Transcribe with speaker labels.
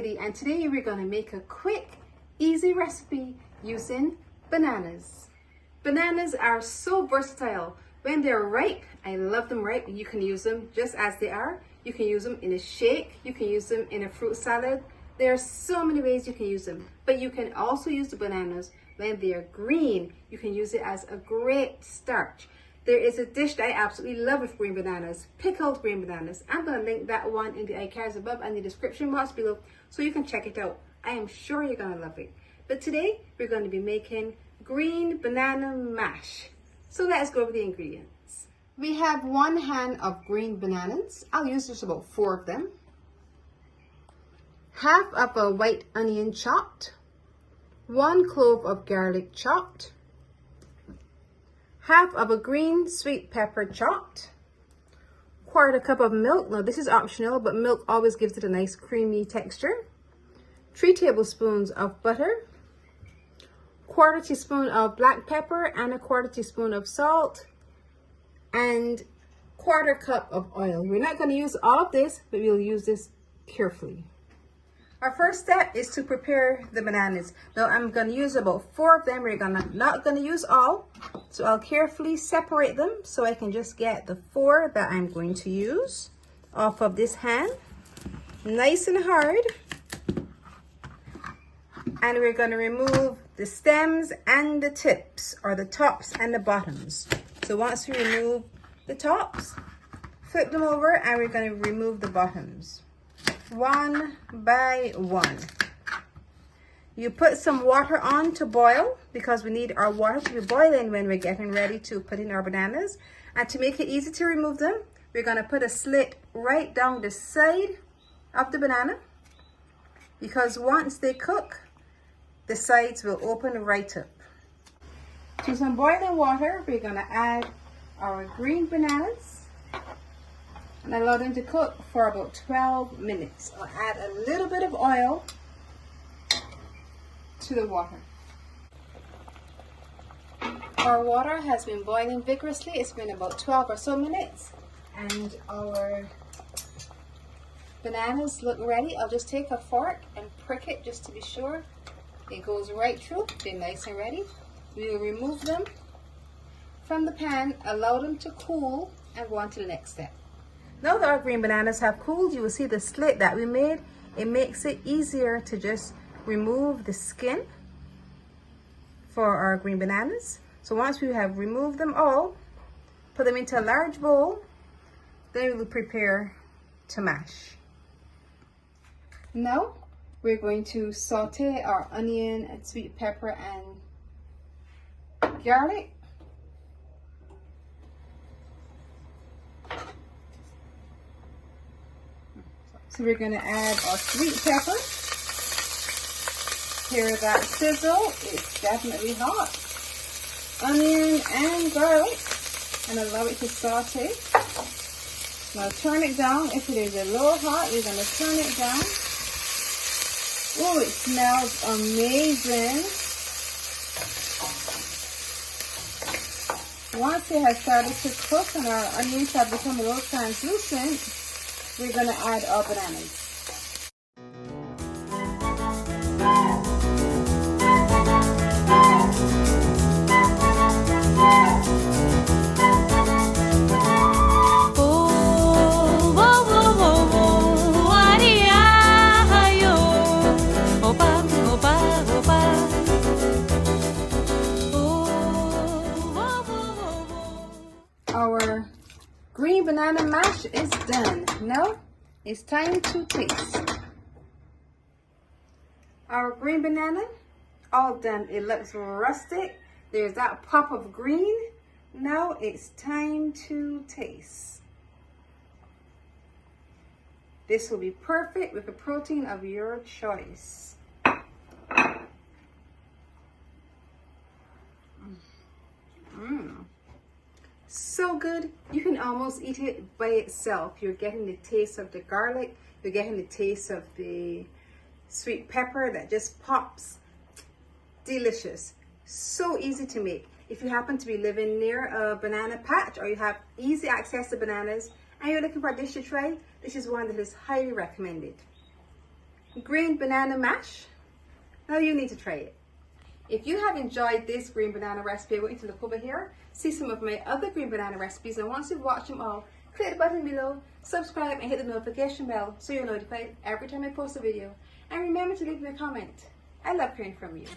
Speaker 1: Heidi, and today we're going to make a quick, easy recipe using bananas. Bananas are so versatile. When they're ripe, I love them ripe. You can use them just as they are. You can use them in a shake. You can use them in a fruit salad. There are so many ways you can use them. But you can also use the bananas when they are green. You can use it as a great starch. There is a dish that I absolutely love with green bananas, pickled green bananas. I'm going to link that one in the iCards above and the description box below so you can check it out. I am sure you're going to love it. But today we're going to be making green banana mash. So let's go over the ingredients. We have 1 hand of green bananas. I'll use just about 4 of them. Half of a white onion chopped. 1 clove of garlic chopped. Half of a green sweet pepper chopped. 1/4 cup of milk. Now this is optional, but milk always gives it a nice creamy texture. 3 tablespoons of butter. 1/4 teaspoon of black pepper and 1/4 teaspoon of salt. And 1/4 cup of oil. We're not going to use all of this, but we'll use this carefully. Our first step is to prepare the bananas. Now I'm going to use about 4 of them. We're not going to use all. So I'll carefully separate them so I can just get the 4 that I'm going to use off of this hand. Nice and hard. And we're going to remove the stems and the tips, or the tops and the bottoms. So once we remove the tops, flip them over and we're going to remove the bottoms. 1 by 1. You put some water on to boil because we need our water to be boiling when we're getting ready to put in our bananas. And to make it easy to remove them, we're going to put a slit right down the side of the banana, because once they cook, the sides will open right up. To some boiling water, we're going to add our green bananas and allow them to cook for about 12 minutes. I'll add a little bit of oil to the water. Our water has been boiling vigorously. It's been about 12 or so minutes, and our bananas look ready. I'll just take a fork and prick it just to be sure it goes right through. They're nice and ready. We will remove them from the pan, allow them to cool, and go on to the next step. Now that our green bananas have cooled, you will see the slit that we made. It makes it easier to just remove the skin for our green bananas. So once we have removed them all, put them into a large bowl, then we will prepare to mash. Now we're going to saute our onion and sweet pepper and garlic. So we're going to add our sweet pepper. Hear that sizzle? It's definitely hot. Onion and garlic, and allow it to saute. Now turn it down. If it is a little hot, we're going to turn it down. Oh, it smells amazing. Once it has started to cook and our onions have become a little translucent, we're going to add our bananas. Our green banana mash is done. Now it's time to taste. Our green banana, all done. It looks rustic. There's that pop of green. Now it's time to taste. This will be perfect with a protein of your choice. So good, you can almost eat it by itself. You're getting the taste of the garlic, you're getting the taste of the sweet pepper that just pops. Delicious. So easy to make. If you happen to be living near a banana patch, or you have easy access to bananas and you're looking for a dish to try, this is one that is highly recommended. green banana mash. Now you need to try it. If you have enjoyed this green banana recipe, I want you to look over here, see some of my other green banana recipes, and once you've watched them all, click the button below, subscribe and hit the notification bell so you're notified every time I post a video. And remember to leave me a comment. I love hearing from you.